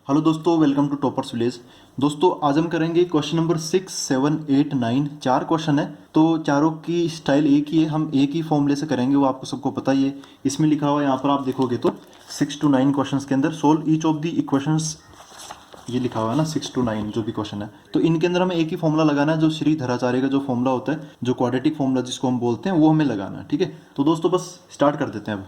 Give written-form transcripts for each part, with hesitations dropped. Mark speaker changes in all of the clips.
Speaker 1: Hello दोस्तों, welcome to toppers village. दोस्तों आज हम करेंगे क्वेश्चन नंबर 6, 7, 8, 9। चार क्वेश्चन है तो चारों की स्टाइल एक ही है, हम एक ही फॉर्मूले से करेंगे, वो आपको सबको पता ही है। इसमें लिखा हुआ है, यहाँ पर आप देखोगे तो 6 to 9 क्वेश्चंस के अंदर solve each of the equations, ये लिखा हुआ है ना 6 to 9 जो भी क्वेश्चन है। तो इनके अंदर हमें एक ही फॉर्मूला लगाना है, जो श्रीधराचार्य का जो फॉर्मूला होता है, जो क्वाड्रेटिक फॉर्मूला जिसको हम बोलते हैं, वो हमें लगाना है। ठीक है, तो दोस्तों बस स्टार्ट कर देते हैं अब।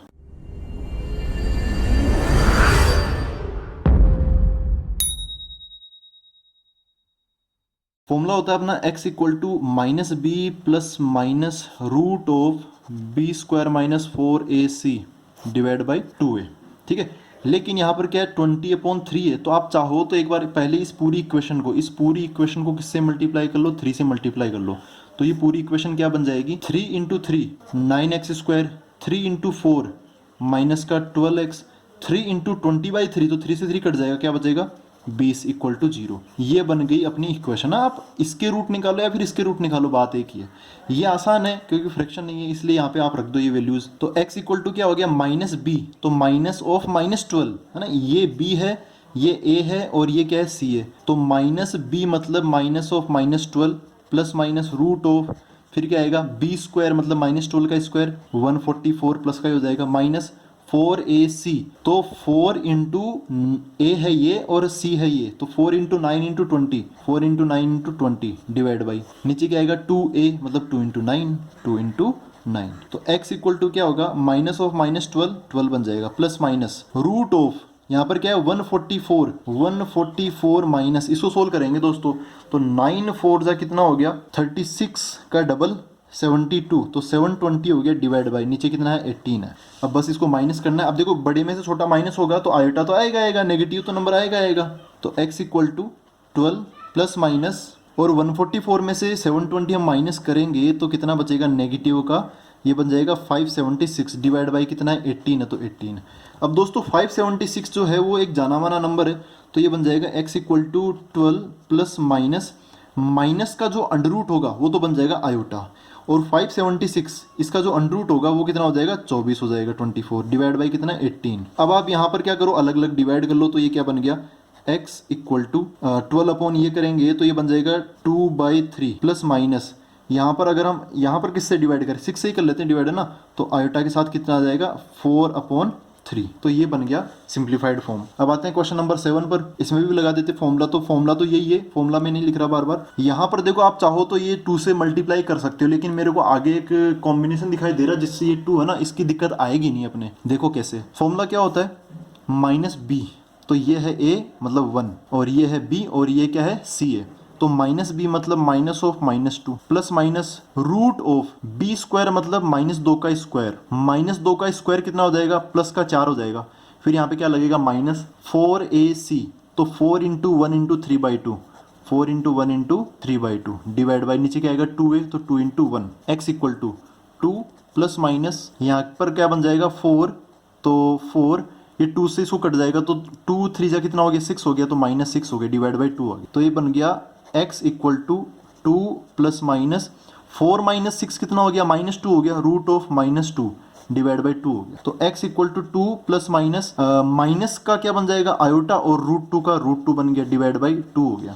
Speaker 1: फॉर्मूला होता है अपना x equal to minus b plus minus root of b square minus 4ac divide by 2a। ठीक है, लेकिन यहाँ पर क्या है, 20/3 है। तो आप चाहो तो एक बार पहले इस पूरी इक्वेशन को किससे मल्टीप्लाई कर लो, 3 से मल्टीप्लाई कर लो। तो ये पूरी इक्वेशन क्या बन जाएगी, 3 इंटू 3 9x², 3 इंटू 4 माइनस का 12x, 3 इंटू 20/3, तो 3 से 3 कट जाएगा, क्या बचेगा 20 इक्वल टू 0। ये बन गई अपनी इक्वेशन। आप इसके रूट निकालो या फिर इसके रूट निकालो, बात एक ही है। ये आसान है क्योंकि फ्रैक्शन नहीं है, इसलिए यहाँ पे आप रख दो ये वैल्यूज। तो x इक्वल टू क्या हो गया, माइनस बी, तो माइनस ऑफ -12 है ना, ये b है, ये a है और ये क्या है c है। तो माइनस बी मतलब minus of -12 plus minus root of, फिर क्या आएगा b² मतलब -12 का स्क्वायर 144 प्लस का हो जाएगा माइनस 4ac। तो 4 इंटू ए है ये और c है ये, तो 4 into 9 into 20, 4 into 9 into 20 divide by नीचे क्या आएगा 2a मतलब 2 इंटू 9, 2 इंटू 9। तो x इक्वल टू क्या होगा, माइनस ऑफ -12 12 बन जाएगा, प्लस माइनस रूट ऑफ, यहाँ पर क्या है 144 माइनस, इसको सोल्व करेंगे दोस्तों। तो 9 4 जा कितना हो गया 36 का डबल 72, तो 720 हो गया डिवाइड बाई नीचे कितना है 18 है। अब बस इसको माइनस करना है। अब देखो बड़े में से छोटा माइनस होगा तो आयोटा तो आएगा, नेगेटिव तो नंबर आएगा। तो x equal to 12 plus minus, और 144 में से 720 हम माइनस करेंगे तो कितना बचेगा नेगेटिव का, ये बन जाएगा 576 डिवाइड बाई कितना है 18 है, तो 18। अब दोस्तों 576 जो है वो एक जाना माना नंबर है, तो ये बन जाएगा x equal to 12 plus minus का जो अंडर रूट होगा वो तो बन जाएगा आयोटा, और 576 इसका जो अंडर रूट होगा वो कितना हो जाएगा 24 हो जाएगा 24 डिवाइड बाई कितना 18। अब आप यहाँ पर क्या करो, अलग अलग डिवाइड कर लो, तो ये क्या बन गया x इक्वल टू 12 अपॉन ये करेंगे तो ये बन जाएगा 2/3 प्लस माइनस, यहाँ पर अगर हम यहाँ पर किससे डिवाइड करें, 6 से ही कर लेते हैं डिवाइड है ना, तो आयोटा के साथ कितना आ जाएगा 4/3। तो ये बन गया सिंप्लीफाइड फॉर्म। अब आते हैं क्वेश्चन नंबर 7 पर, इसमें भी लगा देते फॉर्मूला। तो फॉर्मूला तो यही है, फॉर्मूला में नहीं लिख रहा बार बार। यहाँ पर देखो आप चाहो तो ये 2 से मल्टीप्लाई कर सकते हो, लेकिन मेरे को आगे एक कॉम्बिनेशन दिखाई दे रहा है जिससे ये 2 है ना, इसकी दिक्कत आएगी नहीं अपने। देखो कैसे, फॉर्मूला क्या होता है माइनस बी, तो ये है a मतलब 1, और ये है b और ये क्या है c है। तो माइनस बी मतलब minus of -2 plus minus root of b² मतलब -2 का स्क्वायर, -2 का स्क्वायर कितना हो जाएगा प्लस का 4 हो जाएगा। फिर यहाँ पे क्या लगेगा माइनस 4ac, तो 4 into 1 into 3/2, 4 into 1 into 3/2 divide by नीचे क्या आएगा 2a, तो 2 into 1 x equal to 2 plus minus यहाँ पर क्या बन जाएगा 4, तो 4 ये 2 से इसको कट जाएगा, तो 2 3 जा कितना हो गया 6 हो गया, तो -6 हो गया डिवाइड बाई 2 हो गया। तो ये बन गया x equal to 2 plus minus 4 minus 6 कितना हो गया -2 हो गया, रूट ऑफ -2 डिवाइड बाई 2 हो गया। तो x equal to 2 plus minus minus का क्या बन जाएगा आयोटा, और √2 का √2 बन गया डिवाइड बाई 2 हो गया।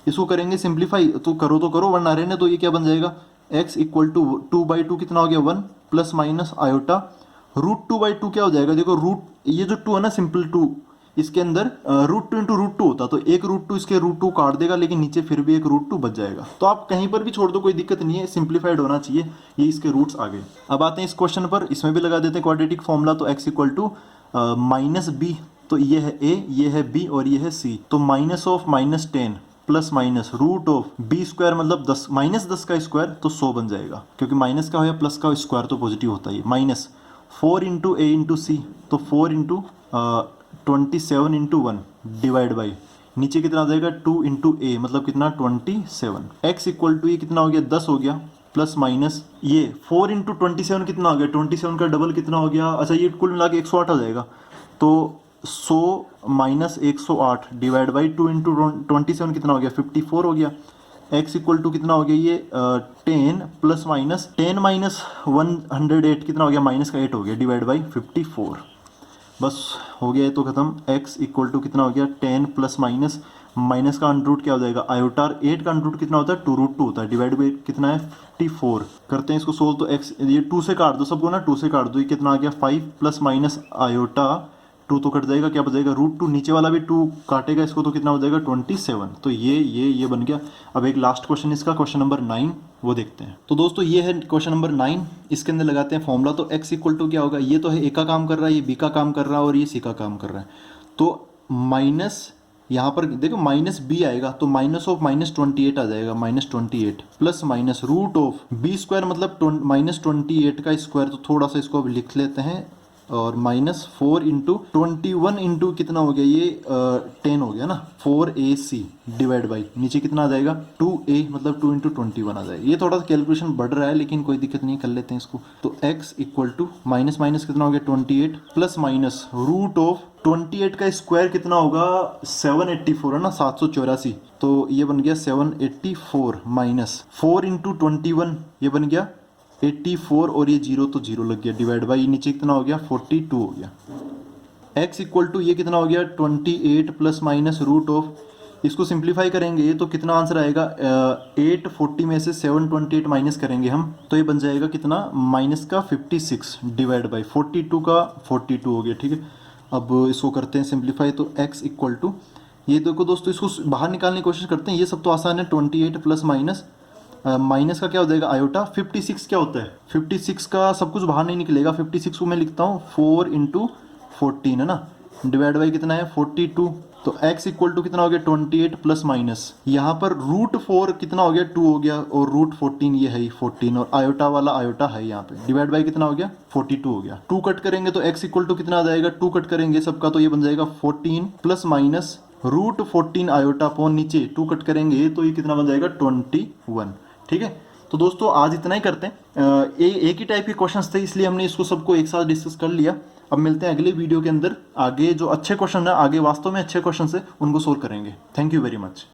Speaker 1: इसको करेंगे सिंप्लीफाई, तो करो वरना रहने। तो ये क्या बन जाएगा x इक्वल टू 2/2 कितना हो गया 1 प्लस माइनस आयोटा √2/2 क्या हो जाएगा, देखो रूट ये जो 2 है ना सिंपल 2, इसके अंदर √2 इंटू √2 होता, तो एक √2 इसके √2 काट देगा, लेकिन नीचे फिर भी एक √2 बच जाएगा। तो आप कहीं पर भी छोड़ दो, कोई दिक्कत नहीं है, सिंप्लीफाइड होना चाहिए। ये इसके रूट्स आ गए। अब आते हैं इस क्वेश्चन पर, इसमें भी लगा देते हैं क्वाड्रेटिक फॉर्मूला। तो x equal to minus b, तो ये है a, ये है b और ये है c। तो minus of -10 plus minus root of b² मतलब 10, -10 का स्क्वायर, तो 100 बन जाएगा, क्योंकि माइनस का हो या प्लस का स्क्वायर तो पॉजिटिव होता है। माइनस 4 इंटू a इंटू सी, तो 4 इंटू 27 इंटू 1 डिवाइड बाई नीचे कितना आ जाएगा 2 इंटू ए मतलब कितना 27। x इक्वल टू ये कितना हो गया 10 हो गया, प्लस माइनस ये 4 इंटू 27 कितना हो गया, 27 का डबल कितना हो गया, अच्छा ये कुल मिला के 108 हो जाएगा। तो 100 माइनस 108 डिवाइड बाई 2 इंटू 27 कितना हो गया 54 हो गया। x इक्वल टू कितना हो गया ये 10 प्लस माइनस 10 माइनस 108 कितना हो गया, माइनस का 8 हो गया डिवाइड बाई 54। बस हो गया है तो ख़त्म। x इक्वल टू कितना हो गया 10 प्लस माइनस, माइनस का अंडर रूट क्या हो जाएगा आयोटा, 8 का अंडर रूट कितना होता है 2√2 होता है, डिवाइड बाई कितना है 54। करते हैं इसको सोल्व, तो x ये 2 से काट दो सबको ना, 2 से काट दो, ये कितना आ गया 5 प्लस माइनस आयोटा 2 तो कट जाएगा, क्या बचेगा √2, नीचे वाला भी 2 काटेगा इसको तो कितना हो जाएगा 27। तो ये बन गया। अब एक लास्ट क्वेश्चन इसका, क्वेश्चन नंबर 9 वो देखते हैं। तो दोस्तों ये है क्वेश्चन नंबर 9, इसके अंदर लगाते हैं फॉर्मूला। तो x इक्वल टू क्या होगा, ये तो है a का काम कर रहा है, ये b का काम कर रहा है और ये c का काम कर रहा है। तो माइनस यहाँ पर देखो माइनस b आएगा तो माइनस ऑफ -28 आ जाएगा, -28 plus minus root of b² मतलब -28 का स्क्वायर। तो थोड़ा सा इसको अब लिख लेते हैं, और -4 इंटू 21 इंटू कितना हो गया ये 10 हो गया ना, 4ac डिवाइड बाई नीचे कितना आ जाएगा 2a मतलब 2 इंटू 21 आ जाएगा। ये थोड़ा सा कैलकुलेशन बढ़ रहा है लेकिन कोई दिक्कत नहीं, कर लेते हैं इसको। तो x equal to minus minus कितना हो गया 28 प्लस माइनस रूट ऑफ 28 का स्क्वायर कितना होगा 784 है ना, 784। तो ये बन गया 784 माइनस 4 इंटू 21 ये बन गया 84 और ये 0 तो 0 लग गया, डिवाइड बाई नीचे कितना हो गया 42 हो गया। x इक्वल टू ये कितना हो गया 28 प्लस माइनस रूट ऑफ, इसको सिंप्लीफाई करेंगे तो कितना आंसर आएगा 840 में से 728 माइनस करेंगे हम तो ये बन जाएगा कितना माइनस का 56 डिवाइड बाई 42 का 42 हो गया। ठीक है, अब इसको करते हैं सिंप्लीफाई। तो x इक्वल टू ये देखो दोस्तों, इसको बाहर निकालने की कोशिश करते हैं, ये सब तो आसान है। 28 प्लस माइनस माइनस का क्या हो जाएगा आयोटा, 56 क्या होता है 56 का सब कुछ बाहर नहीं निकलेगा। 56 को मैं लिखता हूँ 4 इंटू 14 है ना, डिवाइड बाई कितना है 42। तो x इक्वल टू कितना हो गया 28 प्लस माइनस, यहाँ पर √4 कितना हो गया 2 हो गया, और √14 ये है ही 14, और आयोटा वाला आयोटा है यहाँ पे, डिवाइड बाई कितना हो गया 42 हो गया। 2 कट करेंगे तो x इक्वल टू कितना आ जाएगा 2 कट करेंगे सबका तो ये बन जाएगा 14 प्लस माइनस √14 आयोटा अपॉन नीचे 2 कट करेंगे तो ये कितना बन जाएगा 21। ठीक है, तो दोस्तों आज इतना ही करते हैं। एक ही टाइप के क्वेश्चंस थे इसलिए हमने इसको सबको एक साथ डिस्कस कर लिया। अब मिलते हैं अगले वीडियो के अंदर, आगे जो अच्छे क्वेश्चन है, आगे वास्तव में अच्छे क्वेश्चन है उनको सोल्व करेंगे। Thank you very much.